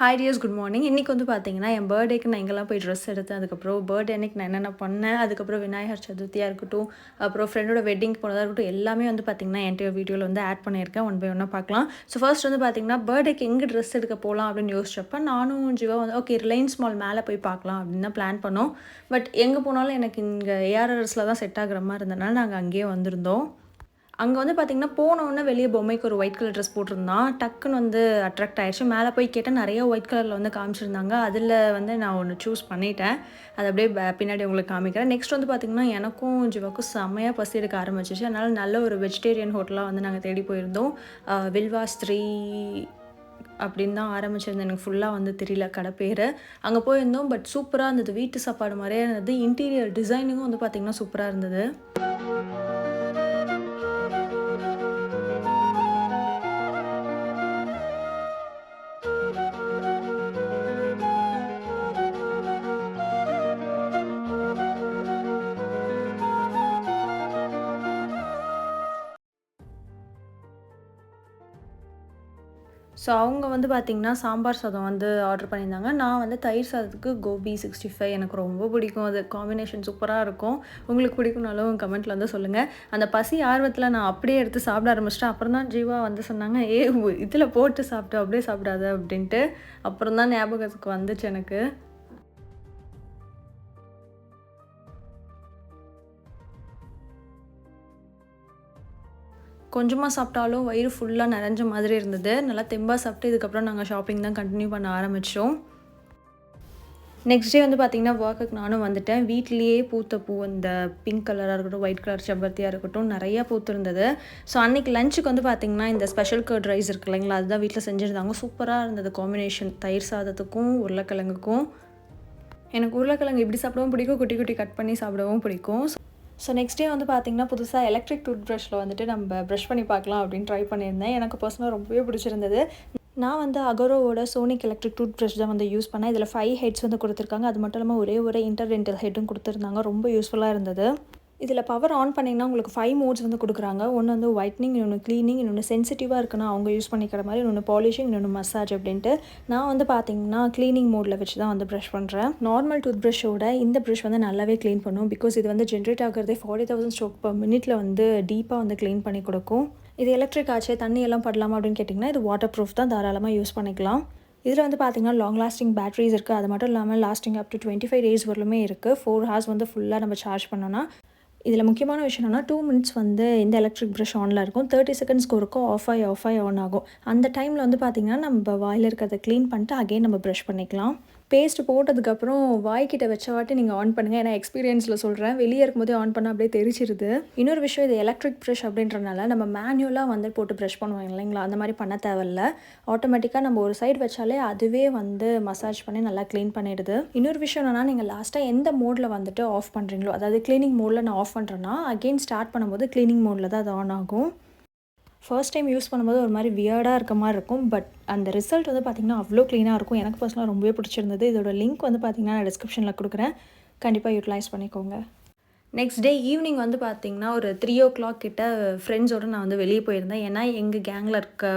Hi tears, good morning. இன்றைக்கி வந்து பார்த்தீங்கன்னா என் பர்த்டேக்கு நான் எங்கெல்லாம் போய் ட்ரெஸ் எடுத்தேன், அதுக்கப்புறம் பர்த்டே அன்னைக்கு நான் என்னென்ன பண்ணேன், அதுக்கப்புறம் விநாயகர் சதுர்த்தியாக இருக்கட்டும், அப்புறம் ஃப்ரெண்டோட வெட்டிங் போனதாக இருக்கட்டும், எல்லாமே வந்து பார்த்தீங்கன்னா என்கிட்ட வீடியோவில் வந்து ஆட் பண்ணியிருக்கேன். ஒன் பை ஒன்னாக பார்க்கலாம். ஸோ ஃபர்ஸ்ட் வந்து பார்த்தீங்கன்னா பர்த்டேக்கு எங்கே ட்ரெஸ் எடுக்க போகலாம் அப்படின்னு யோசிச்சப்போ நானும் ஜீவா வந்து ஓகே ரிலையன்ஸ் மால் மேலே போய் பார்க்கலாம் அப்படின்னு தான் பிளான் பண்ணோம். பட் எங்கே போனாலும் எனக்கு இங்கே ஏஆர்ஆர்எஸில் தான் செட் ஆகிற மாதிரி இருந்தனால நாங்கள் அங்கேயே வந்திருந்தோம். அங்கே வந்து பார்த்திங்கன்னா போனோடனே வெளியே பொம்மைக்கு ஒரு ஒயிட் கலர் ட்ரெஸ் போட்டிருந்தான். டக்குன்னு வந்து அட்ராக்ட் ஆகிடுச்சு. மேலே போய் கேட்டால் நிறைய ஒயிட் கலரில் வந்து காமிச்சிருந்தாங்க. அதில் வந்து நான் ஒன்று சூஸ் பண்ணிட்டேன். அது அப்படியே பின்னாடி உங்களுக்கு காமிக்கிறேன். நெக்ஸ்ட் வந்து பார்த்திங்கன்னா எனக்கும் ஜீவாக்கும் செம்மையாக பசி எடுக்க ஆரம்பிச்சிச்சு. அதனால் நல்ல ஒரு வெஜிடேரியன் ஹோட்டலாக வந்து நாங்கள் தேடி போயிருந்தோம். வில்வாஸ் 3 அப்படின்னு தான் ஆரம்பிச்சிருந்தேன். எனக்கு ஃபுல்லாக வந்து தெரியல கடை பேர். அங்கே போயிருந்தோம். பட் சூப்பராக இருந்தது. வீட்டு சாப்பாடு மாதிரியே இருந்தது. இன்டீரியர் டிசைனிங்கும் வந்து பார்த்திங்கன்னா சூப்பராக இருந்தது. ஸோ அவங்க வந்து பார்த்திங்கன்னா சாம்பார் சாதம் வந்து ஆர்டர் பண்ணியிருந்தாங்க. நான் வந்து தயிர் சாதத்துக்கு கோபி 65 எனக்கு ரொம்ப பிடிக்கும். அது காம்பினேஷன் சூப்பராக இருக்கும். உங்களுக்கு பிடிக்கும்னாலும் கமெண்ட்டில் வந்து சொல்லுங்கள். அந்த பசி ஆர்வத்தில் நான் அப்படியே எடுத்து சாப்பிட ஆரம்பிச்சிட்டேன். அப்புறம் தான் ஜீவா வந்து சொன்னாங்க, இதில் போட்டு சாப்பிட்டு அப்படியே சாப்பிடாத அப்படின்ட்டு. அப்புறம் தான் ஞாபகத்துக்கு வந்துச்சு எனக்கு. கொஞ்சமாக சாப்பிட்டாலும் வயிறு ஃபுல்லாக நிறைஞ்ச மாதிரி இருந்தது. நல்லா தெம்பாக சாப்பிட்டு இதுக்கப்புறம் நாங்கள் ஷாப்பிங் தான் கண்டினியூ பண்ண ஆரம்பித்தோம். நெக்ஸ்ட் டே வந்து பார்த்திங்கன்னா ஒர்க்குக்கு நானும் வந்துட்டேன். வீட்லேயே பூத்த பூ அந்த பிங்க் கலராக இருக்கட்டும், ஒயிட் கலர் செம்பருத்தியாக இருக்கட்டும் நிறையா பூத்து இருந்தது. ஸோ அன்றைக்கி லஞ்சுக்கு வந்து பார்த்திங்கன்னா இந்த ஸ்பெஷல் கர்ட் ரைஸ் இருக்குது இல்லைங்களா, அதுதான் வீட்டில் செஞ்சுருந்தாங்க. சூப்பராக இருந்தது காம்பினேஷன் தயிர் சாதத்துக்கும் உருளைக்கிழங்குக்கும். எனக்கு உருளைக்கிழங்கு இப்படி சாப்பிடவும் பிடிக்கும், குட்டி குட்டி கட் பண்ணி சாப்பிடவும் பிடிக்கும். ஸோ நெக்ஸ்ட் டே வந்து பார்த்திங்கன்னா புதுசாக எலக்ட்ரிக் டூத் ப்ரஷில் வந்துட்டு நம்ம ப்ரஷ் பண்ணி பார்க்கலாம் அப்படின்னு ட்ரை பண்ணியிருந்தேன். எனக்கு பர்சனலாக ரொம்பவே பிடிச்சிருந்தது. நான் வந்து அகரோவோட சோனிக் எலக்ட்ரிக் டூத் ப்ரஷ் தான் வந்து யூஸ் பண்ணேன். இதில் 5 ஹெட்ஸ் வந்து கொடுத்துருக்காங்க. அது மட்டும் இல்லாமல் ஒரே இன்டர்டென்டல் ஹெட்டும் கொடுத்துருந்தாங்க. ரொம்ப யூஸ்ஃபுல்லாக இருந்தது. இதில் பவர் ஆன் பண்ணிங்கன்னா உங்களுக்கு 5 மோட்ஸ் வந்து கொடுக்குறாங்க. ஒன்று வந்து ஒயிட்னிங், இன்னொன்று க்ளீனிங், இன்னொன்று சென்சிட்டிவாக இருக்குன்னா அவங்க யூஸ் பண்ணிக்கிற மாதிரி, இன்னொன்று பாலிஷிங், இன்னொன்று மசாஜ் அப்படின்ட்டு. நான் வந்து பார்த்திங்கன்னா க்ளீனிங் மோடில் வச்சு தான் வந்து ப்ரஷ் பண்ணுறேன். நார்மல் டூத் ப்ரஷோட இந்த ப்ரஷ் வந்து நல்லாவே க்ளீன் பண்ணும். பிகாஸ் இது வந்து ஜென்ரேட் ஆகிறதே 40,000 ஸ்ட்ரோக் பர் மினிட்ல வந்து டீப்பாக வந்து க்ளீன் பண்ணி கொடுக்கும். இது எலக்ட்ரிக் ஆச்சு, தண்ணி எல்லாம் படலாமா அப்படின்னு கேட்டிங்கன்னா இது வாட்டர் ப்ரூஃப் தான், தாராளமாக யூஸ் பண்ணிக்கலாம். இதில் வந்து பார்த்திங்கன்னா லாங் லாஸ்டிங் பேட்டரிஸ் இருக்குது. அது மட்டும் இல்லாமல் லாஸ்டிங் அப் டு 25 days வரலுமே இருக்குது. 4 hours வந்து ஃபுல்லாக நம்ம சார்ஜ் பண்ணோன்னா. இதில் முக்கியமான விஷயம் என்னென்னா 2 minutes வந்து இந்த எலக்ட்ரிக் ப்ரஷ் ஆனில் இருக்கும். 30 செகண்ட்ஸ்க்கு ஒருக்கும் ஆஃப் ஆகி ஆன் ஆகும். அந்த டைமில் வந்து பார்த்திங்கன்னா நம்ம வாயில் இருக்கிறத க்ளீன் பண்ணிட்டு அகைன் நம்ம ப்ரஷ் பண்ணிக்கலாம். பேஸ்ட் போட்டதுக்கப்புறம் வாய்க்கிட்ட வச்ச வாட்டி நீங்கள் ஆன் பண்ணுங்கள். ஏன்னா எக்ஸ்பீரியன்ஸில் சொல்கிறேன், வெளியே இருக்கும்போதே ஆன் பண்ணால் அப்படியே தெரிச்சிருது. இன்னொரு விஷயம், இது எலக்ட்ரிக் ப்ரஷ் அப்படின்றனால நம்ம மேனுவலாக வந்து போட்டு ப்ரஷ் பண்ணுவாங்க இல்லைங்களா, அந்த மாதிரி பண்ண தேவையில்ல. ஆட்டோமேட்டிக்காக நம்ம ஒரு சைடு வச்சாலே அதுவே வந்து மசாஜ் பண்ணி நல்லா க்ளீன் பண்ணிடுது. இன்னொரு விஷயம் என்னென்னா, நீங்கள் லாஸ்ட்டாக எந்த மோடில் வந்துட்டு ஆஃப் பண்ணுறீங்களோ, அதாவது க்ளீனிங் மோடில் நான் ஆஃப் பண்ணுறேன்னா அகெயின் ஸ்டார்ட் பண்ணும்போது க்ளீனிங் மோடில் தான் அது ஆன் ஆகும். ஃபர்ஸ்ட் டைம் யூஸ் பண்ணும்போது ஒரு மாதிரி வியர்டாக இருக்க மாதிரி இருக்கும். பட் அந்த ரிசல்ட் வந்து பார்த்திங்கன்னா அவ்வளோ க்ளீனாக இருக்கும். எனக்கு பர்சனலாக ரொம்பவே பிடிச்சிருந்தது. இதோட லிங்க் வந்து பார்த்திங்கன்னா நான் டிஸ்கிரிப்ஷனில் கொடுக்குறேன். கண்டிப்பாக யூட்டிலைஸ் பண்ணிக்கோங்க. நெக்ஸ்ட் டே ஈவினிங் வந்து பார்த்திங்கன்னா ஒரு 3 o'clock கிட்ட ஃப்ரெண்ட்ஸோடு நான் வந்து வெளியே போயிருந்தேன். ஏன்னா எங்கள் கேங்கில் இருக்க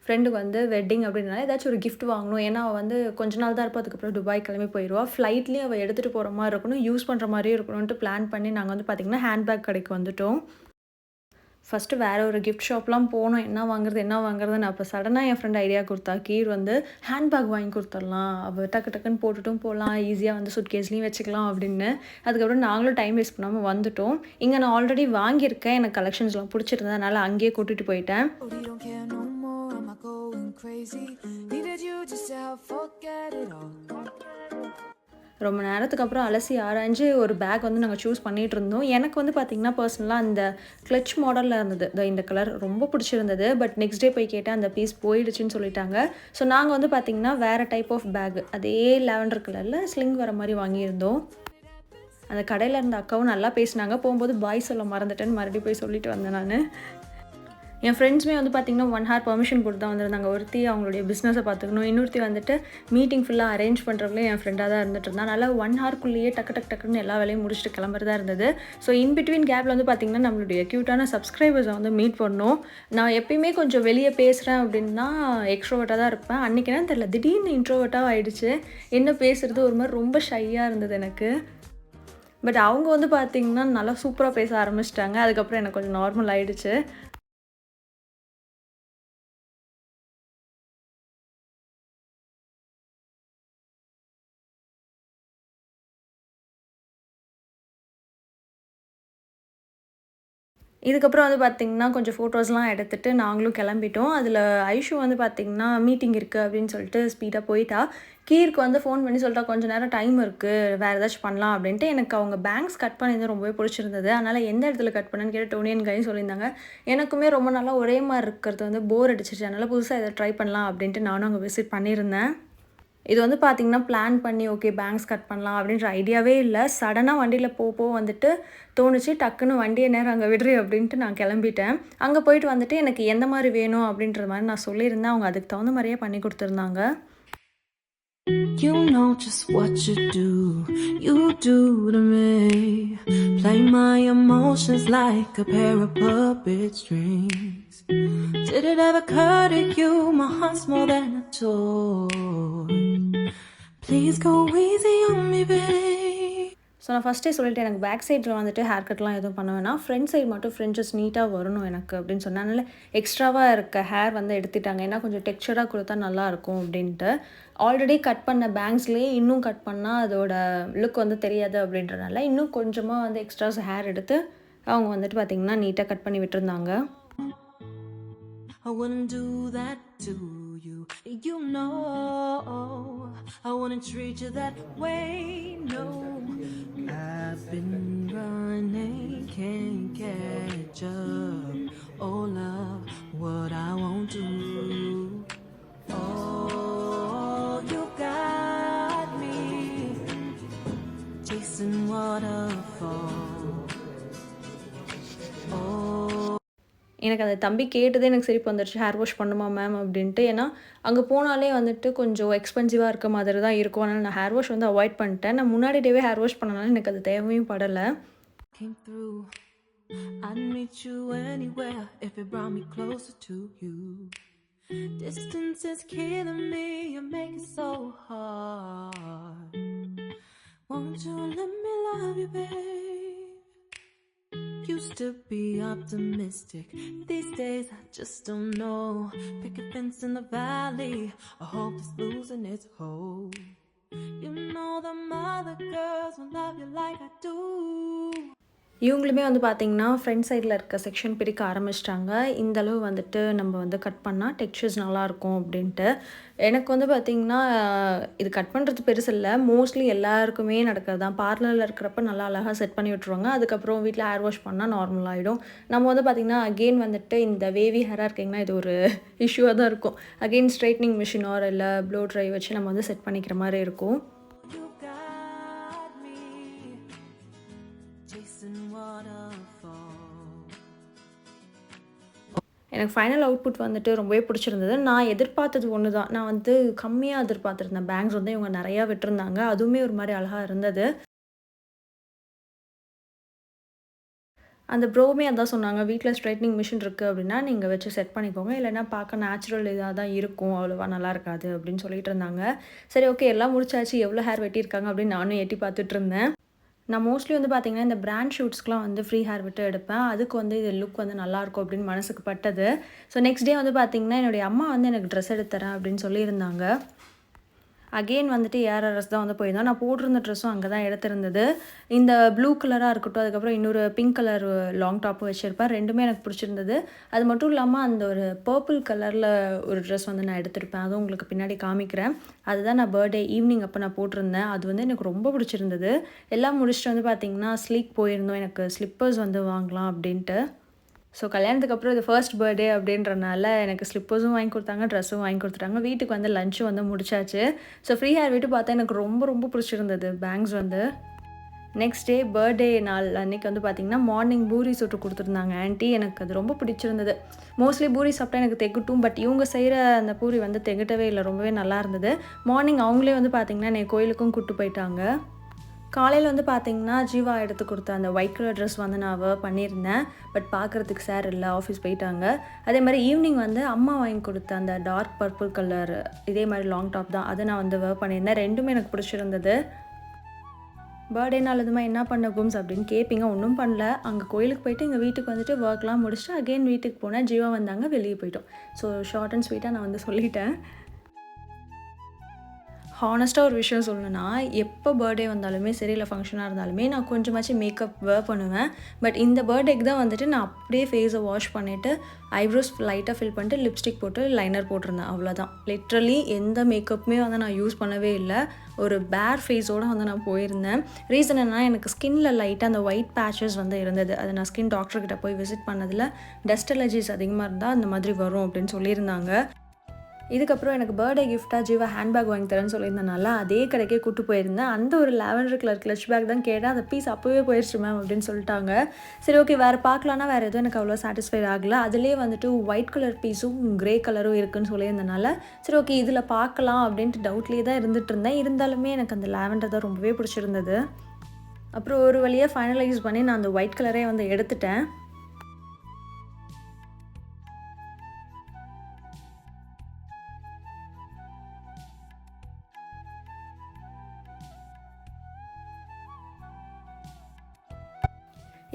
ஃப்ரெண்டுக்கு வந்து வெட்டிங் அப்படின்னால ஏதாச்சும் ஒரு கிஃப்ட் வாங்கணும். ஏன்னா அவள் வந்து கொஞ்ச நாள் தான் இருப்போம், அதுக்கப்புறம் துபாய் கிளம்பி போயிடுவா. ஃப்ளைட்லேயும் அவள் எடுத்துகிட்டு போகிற மாதிரி இருக்கணும், யூஸ் பண்ணுற மாதிரியும் இருக்கணும்ன்ட்டு பிளான் பண்ணி நாங்கள் வந்து பார்த்திங்கன்னா ஹேண்ட்பேக் கடைக்கு வந்துவிட்டோம். ஃபஸ்ட்டு வேறு ஒரு கிஃப்ட் ஷாப்லாம் போனோம். என்ன வாங்குறதுன்னு அப்போ சடனாக என் ஃப்ரெண்ட் ஐடியா கொடுத்தா, கீர் வந்து ஹேண்ட்பேக் வாங்கி கொடுத்துடலாம், அவள் டக்குன்னு போட்டுட்டும் போகலாம், ஈஸியாக வந்து சூட்கேஸ்லேயும் வச்சுக்கலாம் அப்படின்னு. அதுக்கப்புறம் நாங்களும் டைம் வேஸ்ட் பண்ணாமல் வந்துவிட்டோம். இங்கே நான் ஆல்ரெடி வாங்கியிருக்கேன், எனக்கு கலெக்ஷன்ஸ்லாம் பிடிச்சிருந்தது, அதனால் அங்கேயே கூட்டிகிட்டு போயிட்டேன். ரொம்ப நேரத்துக்கு அப்புறம் அலசி ஆராய்ஞ்சு ஒரு பேக் வந்து நாங்கள் சூஸ் பண்ணிகிட்டு இருந்தோம். எனக்கு வந்து பார்த்திங்கன்னா பர்சனலாக அந்த கிளச் மாடலில் இருந்தது, இந்த கலர் ரொம்ப பிடிச்சிருந்தது. பட் நெக்ஸ்ட் டே போய் கேட்டால் அந்த பீஸ் போயிடுச்சுன்னு சொல்லிட்டாங்க. ஸோ நாங்கள் வந்து பார்த்திங்கன்னா வேறு டைப் ஆஃப் பேக், அதே லாவெண்டர் கலரில் ஸ்லிங் வர மாதிரி வாங்கியிருந்தோம். அந்த கடையில் இருந்த அக்காவும் நல்லா பேசினாங்க. போகும்போது பாய் சொல்ல மறந்துட்டேன்னு மறுபடியும் போய் சொல்லிட்டு வந்தேன் நான். என் ஃப்ரெண்ட்ஸுமே வந்து பார்த்திங்கன்னா 1 ஹவர் பெர்மிஷன் கொடுத்து தான் வந்திருந்தாங்க. ஒருத்தி அவங்களுடைய பிஸ்னஸை பார்த்துக்கணும், இன்னொருத்தி வந்துட்டு மீட்டிங் ஃபுல்லாக அரேஞ்ச் பண்ணுறவங்களே என் ஃப்ரெண்டாக தான் இருந்துட்டு இருந்தா. அதனால் 1 ஹவர்க்குள்ளேயே டக்குன்னு எல்லா வேலையும் முடிச்சுட்டு கிளம்புறதா இருந்தது. ஸோ இன் பிட்வீன் கேப்பில் வந்து பார்த்திங்கன்னா நம்மளுடைய க்யூட்டான சப்ஸ்கிரைபர்ஸை வந்து மீட் பண்ணோம். நான் எப்பயுமே கொஞ்சம் வெளியே பேசுகிறேன் அப்படின்னா எக்ஸ்ட்ரோவர்ட்டாக தான் இருப்பேன். அன்றைக்கி என்னன்னு தெரியல, திடீர்னு இன்ட்ரோவர்ட்டாக ஆகிடுச்சு. என்ன பேசுகிறது ஒரு மாதிரி ரொம்ப ஷையாக இருந்தது எனக்கு. பட் அவங்க வந்து பார்த்திங்கன்னா நல்லா சூப்பராக பேச ஆரம்பிச்சிட்டாங்க. அதுக்கப்புறம் எனக்கு கொஞ்சம் நார்மல் ஆகிடுச்சு. இதுக்கப்புறம் வந்து பார்த்திங்கன்னா கொஞ்சம் ஃபோட்டோஸ்லாம் எடுத்துகிட்டு நாங்களும் கிளம்பிட்டோம். அதில் ஐஷு வந்து பார்த்திங்கன்னா மீட்டிங் இருக்குது அப்படின்னு சொல்லிட்டு ஸ்பீடாக போயிட்டா. கீருக்கு வந்து ஃபோன் பண்ணி சொல்லிட்டா, கொஞ்சம் நேரம் டைம் இருக்குது, வேறு ஏதாச்சும் பண்ணலாம் அப்படின்ட்டு. எனக்கு அவங்க பேங்க்ஸ் கட் பண்ணியிருந்தது ரொம்பவே பிடிச்சிருந்தது. அதனால் எந்த இடத்துல கட் பண்ணேன்னு கேட்டு டோனியன் கையும் சொல்லியிருந்தாங்க. எனக்குமே ரொம்ப நாளாக ஒரே மாதிரி இருக்கிறது வந்து போர் அடிச்சிச்சு. அதனால் புதுசாக எதாவது ட்ரை பண்ணலாம் அப்படின்ட்டு நானும் அங்கே விசிட் பண்ணியிருந்தேன். இது வந்து பார்த்திங்கன்னா பிளான் பண்ணி ஓகே பேங்க்ஸ் கட் பண்ணலாம் அப்படின்ற ஐடியாவே இல்லை. சடனாக வண்டியில் வந்துட்டு தோணுச்சு, டக்குன்னு வண்டியை நேரம் அங்கே விடுறி அப்படின்ட்டு நான் கிளம்பிட்டேன். அங்கே போயிட்டு வந்துட்டு எனக்கு எந்த மாதிரி வேணும் அப்படின்ற மாதிரி நான் சொல்லியிருந்தேன். அவங்க அதுக்கு தகுந்த மாதிரியே பண்ணி கொடுத்துருந்தாங்க. You know just what you do to me. Play my emotions like a pair of puppet strings. Did it ever occur to you my heart's more than a toy? Please go easy on me, babe. So நான் ஃபஸ்ட்டே சொல்லிட்டேன், எனக்கு back சைடில் வந்துட்டு hair கட்லாம் எதுவும் பண்ண வேணாம், front side மட்டும் ஃப்ரெண்ட்ஸஸ் நீட்டாக வரணும் எனக்கு அப்படின்னு சொன்னேன். அதனால் எக்ஸ்ட்ராவாக இருக்க ஹேர் வந்து எடுத்துட்டாங்க, ஏன்னா கொஞ்சம் டெக்ஸ்சராக கொடுத்தா நல்லாயிருக்கும் அப்படின்ட்டு. ஆல்ரெடி கட் பண்ண பேங்க்ஸ்லேயே இன்னும் கட் பண்ணால் அதோட லுக் வந்து தெரியாது அப்படின்றனால இன்னும் கொஞ்சமாக வந்து எக்ஸ்ட்ராஸ் ஹேர் எடுத்து அவங்க வந்துட்டு பார்த்திங்கன்னா நீட்டாக கட் பண்ணி விட்டுருந்தாங்க. I wouldn't do that to you. You know I wouldn't treat you that way. No, I've been running, can't catch up. Oh love, what I won't do. Oh, you got me chasing waterfalls. Oh, எனக்கு அந்த தம்பி கேட்டதே எனக்கு சிரிப்பு வந்துடுச்சு, hair wash பண்ணுமா ma'am அப்படின்ட்டு. ஏன்னா அங்கே போனாலே வந்துட்டு கொஞ்சம் எக்ஸ்பென்சிவாக இருக்க மாதிரி தான் இருக்கும். அதனால் நான் ஹேர் வாஷ் வந்து அவாய்ட் பண்ணிட்டேன். நான் முன்னாடி டேவே ஹேர் வாஷ் பண்ணனால எனக்கு அது தேவையும் படலை. I'd meet you anywhere if it brought me closer to you. Distance is killing me, you make it so hard. Won't you let me love you, babe? Used to be optimistic, these days I just don't know. Pick a fence in the valley, I hope it's losing its hold. You know the other girls won't love you like I do. இவங்களுமே வந்து பார்த்திங்கன்னா front சைடில் இருக்க section பிரிக்க ஆரம்பிச்சிட்டாங்க. இந்தளவு வந்துட்டு நம்ம வந்து கட் பண்ணால் டெக்ஸ்சர்ஸ் நல்லாயிருக்கும் அப்படின்ட்டு. எனக்கு வந்து பார்த்திங்கன்னா இது கட் பண்ணுறது பெருசு இல்லை, மோஸ்ட்லி எல்லாருக்குமே நடக்கிறது தான். பார்லரில் இருக்கிறப்ப நல்லா அழகாக செட் பண்ணி விட்ருவாங்க. அதுக்கப்புறம் வீட்டில் ஹேர் வாஷ் பண்ணால் நார்மல் ஆகிடும். நம்ம வந்து பார்த்திங்கன்னா அகெயின் வந்துட்டு இந்த வேவி ஹேராக இருக்கிங்கன்னா இது ஒரு இஷ்யூவாக தான் இருக்கும். அகெயின் ஸ்ட்ரைட்னிங் மிஷினோ இல்லை ப்ளோ ட்ரை வச்சு நம்ம வந்து செட் பண்ணிக்கிற மாதிரி இருக்கும். எனக்கு ஃபைனல் அவுட்புட் வந்துட்டு ரொம்பவே பிடிச்சிருந்தது. நான் எதிர்பார்த்தது ஒன்று தான், நான் வந்து கம்மியாக எதிர்பார்த்துருந்தேன். பேங்க்ஸ் வந்து இவங்க நிறையா விட்டுருந்தாங்க, அதுவுமே ஒரு மாதிரி அழகாக இருந்தது. அந்த ப்ரோவுமே அதான் சொன்னாங்க, வீட்டில் ஸ்ட்ரைட்னிங் மிஷின் இருக்குது அப்படின்னா நீங்கள் வச்சு செட் பண்ணிக்கோங்க, இல்லைனா பார்க்க நேச்சுரல் இதாக தான் இருக்கும், அவ்வளோவா நல்லா இருக்காது அப்படின்னு சொல்லிட்டு இருந்தாங்க. சரி ஓகே, எல்லாம் முடிச்சாச்சு, எவ்வளோ ஹேர் வெட்டியிருக்காங்க அப்படின்னு நானும் எட்டி பார்த்துட்டு இருந்தேன். நான் மோஸ்ட்லி வந்து பார்த்திங்கன்னா இந்த பிராண்ட் ஷூட்ஸ்க்குலாம் வந்து ஃப்ரீ ஹேர் விட்டு எடுப்பேன். அதுக்கு வந்து இது லுக் வந்து நல்லாயிருக்கும் அப்படின்னு மனசுக்கு பட்டது. ஸோ நெக்ஸ்ட் டே வந்து பார்த்திங்கன்னா என்னுடைய அம்மா வந்து எனக்கு ட்ரெஸ் எடுத்து தரேன் அப்படின்னு சொல்லியிருந்தாங்க. அகெயின் வந்துட்டு ஏஆர்ஆர்எஸ் தான் வந்து போயிருந்தோம். நான் போட்டிருந்த ட்ரெஸ்ஸும் அங்கே தான் எடுத்திருந்தது. இந்த ப்ளூ கலராக இருக்கட்டும், அதுக்கப்புறம் இன்னொரு பிங்க் கலர் லாங் டாப்பு வச்சுருப்பேன். ரெண்டுமே எனக்கு பிடிச்சிருந்தது. அது மட்டும் இல்லாமல் அந்த ஒரு பர்பிள் கலரில் ஒரு ட்ரெஸ் வந்து நான் எடுத்திருப்பேன், அதுவும் உங்களுக்கு பின்னாடி காமிக்கிறேன். அதுதான் நான் பர்த்டே ஈவினிங் அப்போ நான் போட்டிருந்தேன். அது வந்து எனக்கு ரொம்ப பிடிச்சிருந்தது. எல்லாம் முடிச்சுட்டு வந்து பார்த்திங்கன்னா ஸ்லீக் போயிருந்தோம், எனக்கு ஸ்லிப்பர்ஸ் வந்து வாங்கலாம் அப்படின்ட்டு. ஸோ கல்யாணத்துக்கு அப்புறம் இது ஃபர்ஸ்ட் பர்த்டே அப்படின்றனால எனக்கு ஸ்லிப்பர்ஸும் வாங்கி கொடுத்தாங்க, ட்ரெஸ்ஸும் வாங்கி கொடுத்துட்டாங்க. வீட்டுக்கு வந்து லஞ்சும் வந்து முடிச்சாச்சு. ஸோ ஃப்ரீ ஹேர் விட்டு பார்த்தா எனக்கு ரொம்ப ரொம்ப பிடிச்சிருந்தது பேங்க்ஸ் வந்து. நெக்ஸ்ட் டே பர்த்டே நாள் அன்றைக்கி வந்து பார்த்திங்கன்னா மார்னிங் பூரி சுட்டு கொடுத்துருந்தாங்க ஆன்ட்டி. எனக்கு அது ரொம்ப பிடிச்சிருந்தது. மோஸ்ட்லி பூரி சாப்பிட்டா எனக்கு தெகட்டும், பட் இவங்க செய்கிற அந்த பூரி வந்து தெகட்டவே இல்லை, ரொம்பவே நல்லா இருந்தது. மார்னிங் அவங்களே வந்து பார்த்திங்கன்னா என்னை கோயிலுக்கும் கூப்பிட்டு போயிட்டாங்க. காலையில் வந்து பார்த்திங்கன்னா ஜீவா எடுத்து கொடுத்த அந்த ஒயிட் கலர் ட்ரெஸ் வந்து நான் வேர் பண்ணியிருந்தேன். பட் பார்க்குறதுக்கு சார் இல்லை, ஆஃபீஸ் போயிட்டாங்க. அதே மாதிரி ஈவினிங் வந்து அம்மா வாங்கி கொடுத்த அந்த டார்க் பர்பிள் கலர் இதே மாதிரி லாங் டாப் தான், அதை நான் வந்து வேர் பண்ணியிருந்தேன். ரெண்டுமே எனக்கு பிடிச்சிருந்தது. பர்த்டே நாள் இதுமா என்ன பண்ண கும்ஸ் அப்படின்னு கேட்பீங்க. ஒன்றும் பண்ணல. அங்கே கோயிலுக்கு போயிட்டு எங்கள் வீட்டுக்கு வந்துட்டு ஒர்க்லாம் முடிச்சுட்டு அகெயின் வீட்டுக்கு போனேன். ஜீவா வந்தாங்க, வெளியே போயிட்டோம். ஸோ ஷார்ட் அண்ட் ஸ்வீட்டாக நான் வந்து சொல்லிட்டேன். ஹானஸ்ட்டாக ஒரு விஷயம் சொல்லணுன்னா, எப்போ பர்த்டே வந்தாலுமே சரி, இல்லை ஃபங்க்ஷனாக இருந்தாலுமே நான் கொஞ்சமாச்சும் மேக்கப் வேர் பண்ணுவேன். பட் இந்த பர்த்டேக்கு தான் வந்துட்டு நான் அப்படியே ஃபேஸை வாஷ் பண்ணிவிட்டு ஐப்ரோஸ் லைட்டாக ஃபில் பண்ணிட்டு லிப்ஸ்டிக் போட்டு லைனர் போட்டிருந்தேன். அவ்வளோதான். லிட்ரலி எந்த மேக்கப்புமே வந்து நான் யூஸ் பண்ணவே இல்லை. ஒரு பேர் ஃபேஸோடு வந்து நான் போயிருந்தேன். ரீசன் என்னன்னா, எனக்கு ஸ்கின்ல லைட்டாக அந்த ஒயிட் பேச்சஸ் வந்து இருந்தது. அது நான் ஸ்கின் டாக்டர்கிட்ட போய் விசிட் பண்ணதில் டஸ்ட் அலர்ஜிஸ் அதிகமாக இருந்தால் அந்த மாதிரி வரும் அப்படின்னு சொல்லியிருந்தாங்க. இதுக்கப்புறம் எனக்கு பர்த்டே கிஃப்ட்டாக ஜீவா ஹேண்ட்பேக் வாங்கி தரேன்னு சொல்லியிருந்தனால அதே கடைக்கே கூப்பிட்டு போயிருந்தேன். அந்த ஒரு லாவெண்டர் கலர் கிளச் பேக் தான் கேட்டேன். அந்த பீஸ் அப்போவே போயிடுச்சு மேம் அப்படின்னு சொல்லிட்டாங்க. சரி ஓகே, வேறு பார்க்கலான்னா வேறு எதுவும் எனக்கு அவ்வளோ சாட்டிஸ்ஃபைட் ஆகலை. அதுலேயே வந்துட்டு ஒயிட் கலர் பீஸும் க்ரே கலரும் இருக்குதுன்னு சொல்லியிருந்தனால சரி ஓகே இதில் பார்க்கலாம் அப்படின்ட்டு டவுட்லேயே தான் இருந்துகிட்டு இருந்தேன். இருந்தாலுமே எனக்கு அந்த லாவெண்டர் தான் ரொம்பவே பிடிச்சிருந்தது. அப்புறம் ஒரு வழியாக ஃபைனலைஸ் பண்ணி நான் அந்த ஒயிட் கலரே வந்து எடுத்துட்டேன்.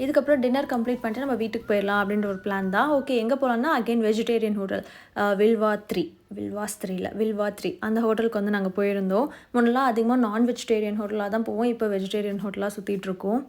இதுக்கப்புறம் டின்னர் கம்ப்ளீட் பண்ணிட்டு நம்ம வீட்டுக்கு போயிடலாம் அப்படின்ற ஒரு பிளான் தான். ஓகே எங்கே போகலான்னா அகெயின் வெஜிடேரியன் ஹோட்டல் வில்வா 3 அந்த ஹோட்டலுக்கு வந்து நாங்கள் போயிருந்தோம். முன்னெல்லாம் அதிகமாக நான் வெஜிடேரியன் ஹோட்டலாக தான் போவோம். இப்போ வெஜிடேரியன் ஹோட்டலாக சுற்றிட்டுருக்கோம்.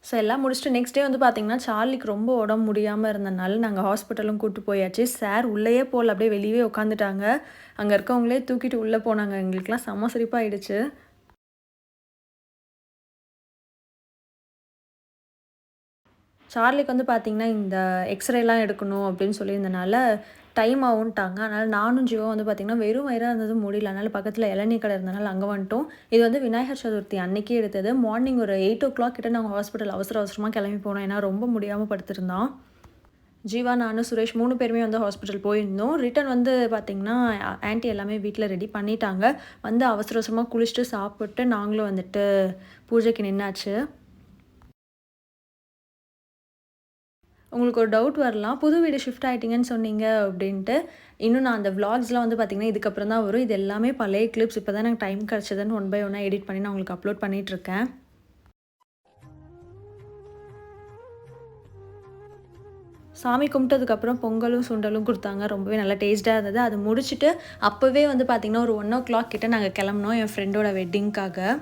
ஸோ எல்லாம் முடிச்சுட்டு நெக்ஸ்ட் டே வந்து பார்த்திங்கன்னா சார்லிக்கு ரொம்ப உடம்பு முடியாமல் இருந்தனால நாங்கள் ஹாஸ்பிட்டலும் கூப்பிட்டு போயாச்சு. சார் உள்ளேயே போகல, அப்படியே வெளியே உட்காந்துட்டாங்க. அங்கே இருக்கவங்களே தூக்கிட்டு உள்ளே போனாங்க. எங்களுக்குலாம் செம்ம சிரிப்பாகிடுச்சு. சார்லிக்கு வந்து பார்த்திங்கன்னா இந்த எக்ஸ்ரேலாம் எடுக்கணும் அப்படின்னு சொல்லியிருந்தனால டைம் ஆகும்ட்டாங்க. அதனால் நானும் ஜீவா வந்து பார்த்திங்கன்னா வெறும் வயிறாக இருந்தது முடியல. அதனால் பக்கத்தில் இளநீ கடை இருந்தனால அங்கே வந்துட்டோம். இது வந்து விநாயகர் சதுர்த்தி அன்றைக்கே எடுத்தது. மார்னிங் ஒரு 8 o'clock கிட்ட நாங்கள் ஹாஸ்பிட்டல் அவசரமாக கிளம்பி போனோம். ஏன்னா ரொம்ப முடியாமல் படுத்திருந்தான். ஜீவா, நானும் சுரேஷ் 3 பேருமே வந்து ஹாஸ்பிட்டல் போயிருந்தோம். ரிட்டன் வந்து பார்த்திங்கன்னா ஆன்ட்டி எல்லாமே வீட்டில் ரெடி பண்ணிட்டாங்க. வந்து அவசரமாக குளிச்சுட்டு சாப்பிட்டு நாங்களும் வந்துட்டு பூஜைக்கு நின்னாச்சு. உங்களுக்கு ஒரு டவுட் வரலாம், புது வீடு ஷிஃப்ட் ஆகிட்டிங்கன்னு சொன்னீங்க அப்படின்ட்டு. இன்னும் நான் அந்த விளாக்ஸ்லாம் வந்து பார்த்திங்கன்னா இதுக்கப்புறம் தான் வரும். இது எல்லாமே பழைய கிளிப்ஸ். இப்போ தான் எனக்கு டைம் கிடச்சதுன்னு 1 by 1 எடிட் பண்ணி நான் உங்களுக்கு அப்லோட் பண்ணிகிட்ருக்கேன். சாமி கும்பிட்டதுக்கப்புறம் பொங்கலும் சுண்டலும் கொடுத்தாங்க. ரொம்பவே நல்லா டேஸ்ட்டாக இருந்தது. அது முடிச்சுட்டு அப்போவே வந்து பார்த்திங்கன்னா ஒரு 1 o'clock கிட்ட நாங்கள் கிளம்புனோம் என் ஃப்ரெண்டோட வெட்டிங்க்காக.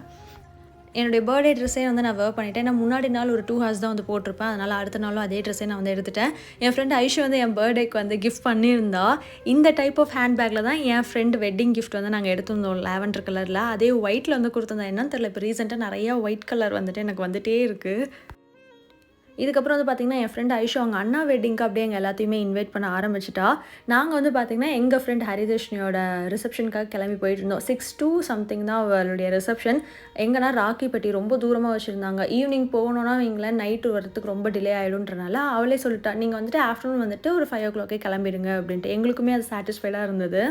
என்னுடைய பர்த்டே ட்ரெஸ்ஸே வந்து நான் வேர் பண்ணிட்டேன். நான் முன்னாடி நாள் ஒரு 2 hours தான் வந்து போட்டிருப்பேன். அதனால் அடுத்த நாளும் அதே ட்ரெஸ்ஸே நான் வந்து எடுத்துட்டேன். என் ஃப்ரெண்ட் ஐஷு வந்து என் பர்த்டேக்கு வந்து கிஃப்ட் பண்ணியிருந்தா. இந்த டைப் ஆஃப் ஹேண்ட்பேக்கில் தான் என் ஃப்ரெண்ட் வெட்டிங் கிஃப்ட் வந்து நாங்கள் எடுத்திருந்தோம் லாவெண்டர் கலரில். அதே ஒயிட்டில் வந்து கொடுத்துருந்தேன். என்னன்னு தெரியல, இப்போ ரீசெண்டாக நிறையா ஒயிட் கலர் வந்துட்டு எனக்கு வந்துகிட்டே இருக்குது. இதுக்கப்புறம் வந்து பார்த்திங்கன்னா என் ஃப்ரெண்ட் ஐஷு அவங்க அண்ணா வெட்டிங்க்கு அப்படியே எங்கள் எல்லாத்தையுமே இன்வைட் பண்ண ஆரம்பிச்சிட்டா. நாங்கள் வந்து பார்த்திங்கன்னா எங்கள் ஃப்ரெண்ட் ஹரிதர்ஷினியோட ரிசப்ஷனுக்காக கிளம்பி போயிட்டு இருந்தோம். 6 to something தான் அவளுடைய ரிசப்ஷன். எங்கன்னா ராக்கிப்பட்டி ரொம்ப தூரமாக வச்சுருந்தாங்க. ஈவினிங் போகணுன்னா எங்களேன் நைட்டு வரத்துக்கு ரொம்ப டிலே ஆகிடும்ன்றனால அவளே சொல்லிட்டா, நீங்கள் வந்துட்டு ஆஃப்டர்நூன் வந்துட்டு ஒரு 5 o'clock கிளம்பிடுங்க அப்படின்ட்டு. எங்களுக்குமே அது சாட்டிஸ்ஃபைடாக இருந்தது.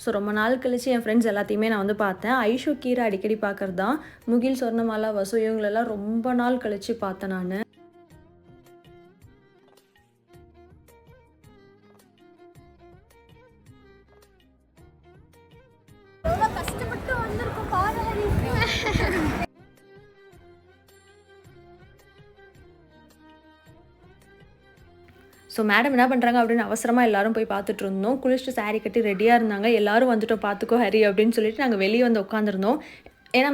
ஸோ ரொம்ப நாள் கழிச்சு என் ஃப்ரெண்ட்ஸ் எல்லாத்தையுமே நான் வந்து பார்த்தேன். ஐஷு கீரை அடிக்கடி பார்க்குறது தான். முகில், சொர்ணமாலா, வசு இவங்களெல்லாம் ரொம்ப நாள் கழித்து பார்த்தேன் நான். ஸோ மேடம் என்ன பண்ணுறாங்க அப்படின்னு அவசரமாக எல்லோரும் போய் பார்த்துட்டு இருந்தோம். குளிச்சுட்டு சாரீ கட்டி ரெடியாக இருந்தாங்க. எல்லோரும் வந்துட்டோம் பார்த்துக்கோ ஹரி அப்படின்னு சொல்லிட்டு நாங்கள் வெளியே வந்து உட்காந்துருந்தோம். ஏன்னா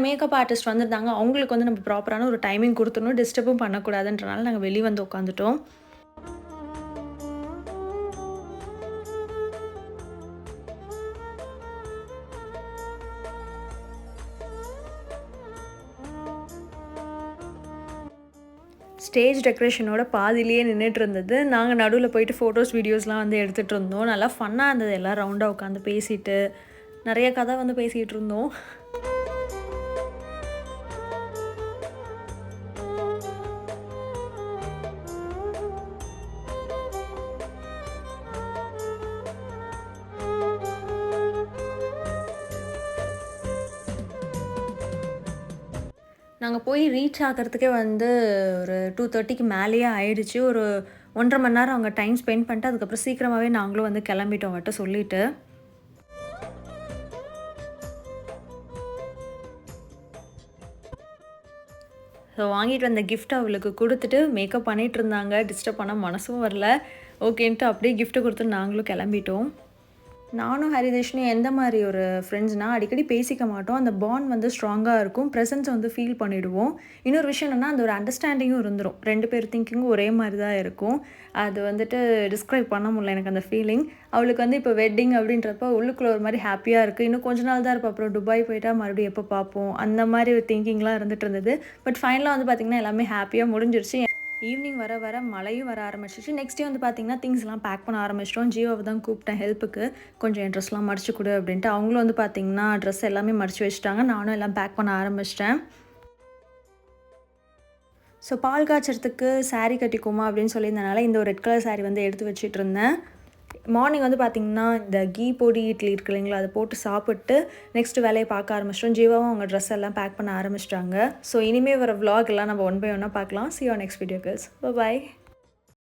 மேக்கப் ஆர்டிஸ்ட் வந்திருந்தாங்க. அவங்களுக்கு வந்து நம்ம ப்ராப்பரான ஒரு டைமிங் கொடுத்துடணும், டிஸ்டர்பும் பண்ணக்கூடாதுன்றனால நாங்கள் வெளியே வந்து உட்காந்துட்டோம். ஸ்டேஜ் டெக்கரேஷனோட பாதியிலேயே நின்றுட்டு இருந்தது. நாங்கள் நடுவில் போயிட்டு ஃபோட்டோஸ் வீடியோஸ்லாம் வந்து எடுத்துகிட்டு இருந்தோம். நல்லா ஃபன்னாக இருந்தது, எல்லாம் ரவுண்டாக உட்காந்து பேசிட்டு நிறைய கதை வந்து பேசிகிட்டு இருந்தோம். நாங்கள் போய் ரீச் ஆகிறதுக்கே வந்து ஒரு 2:30க்கு மேலேயே ஆயிடுச்சு. ஒரு 1.5 மணி நேரம் அங்கே டைம் ஸ்பெண்ட் பண்ணிட்டு அதுக்கப்புறம் சீக்கிரமாகவே நாங்களும் வந்து கிளம்பிட்டோம் அவட்ட சொல்லிவிட்டு. ஸோ வாங்கிட்டு வந்த கிஃப்ட் அவளுக்கு கொடுத்துட்டு மேக்கப் பண்ணிகிட்டு இருந்தாங்க. டிஸ்டர்ப் பண்ண மனசும் வரல. ஓகேன்ட்டு அப்படியே கிஃப்ட்டு கொடுத்துட்டு நாங்களும் கிளம்பிட்டோம். நானும் ஹரிதேஷனும் எந்த மாதிரி ஒரு ஃப்ரெண்ட்ஸ்னால் அடிக்கடி பேசிக்க மாட்டோம். அந்த பாண்ட் வந்து ஸ்ட்ராங்காக இருக்கும். ப்ரெசன்ஸை வந்து ஃபீல் பண்ணிவிடுவோம். இன்னொரு விஷயம் என்னென்னா அந்த ஒரு அண்டர்ஸ்டாண்டிங்கும் இருந்துடும். 2 பேர் திங்கிங்கும் ஒரே மாதிரி தான் இருக்கும். அது வந்துட்டு டிஸ்கிரைப் பண்ண முடியல எனக்கு அந்த ஃபீலிங். அவளுக்கு வந்து இப்போ வெட்டிங் அப்படின்றப்ப உள்ளுக்குள்ளே ஒரு மாதிரி ஹாப்பியாக இருக்குது. இன்னும் கொஞ்ச நாள் தான் இருப்போம், அப்புறம் துபாய் போயிட்டா மறுபடியும் எப்போ பார்ப்போம் அந்த மாதிரி ஒரு திங்கிங்லாம் இருந்துகிட்டு இருந்தது. பட் ஃபைனலாக வந்து பார்த்திங்கன்னா எல்லாமே ஹாப்பியாக முடிஞ்சிருச்சு. ஈவினிங் வர வர மழையும் வர ஆரம்பிச்சிச்சு. நெக்ஸ்ட் டே வந்து பார்த்திங்கன்னா திங்ஸ்லாம் பேக் பண்ண ஆரம்பிச்சிட்டோம். ஜியோவை தான் கூப்பிட்டேன் ஹெல்ப்புக்கு, கொஞ்சம் என் ட்ரெஸ்லாம் மடிச்சு கொடு அப்படின்ட்டு. அவங்களும் வந்து பார்த்திங்கன்னா ட்ரெஸ் எல்லாமே மடிச்சு வச்சுட்டாங்க. நானும் எல்லாம் பேக் பண்ண ஆரம்பிச்சிட்டேன். ஸோ பால் காய்ச்சறதுக்கு சாரீ கட்டிக்குமா அப்படின்னு சொல்லியிருந்தனால இந்த ஒரு ரெட் கலர் சாரீ வந்து எடுத்து வச்சுட்டு இருந்தேன். மார்னிங் வந்து பார்த்திங்கன்னா இந்த கீ பொடி இட்லி இருக்கு இல்லைங்களா, அதை போட்டு சாப்பிட்டு நெக்ஸ்ட்டு வேலையை பார்க்க ஆரம்பிச்சிட்டோம். ஜீவாவும் அவங்க ட்ரெஸ் எல்லாம் பேக் பண்ண ஆரம்பிச்சிட்டாங்க. ஸோ இனிமேல் வர vlog எல்லாம் நம்ம ஒன் பை ஒன்னாக பார்க்கலாம். See you on next video girls. Bye bye.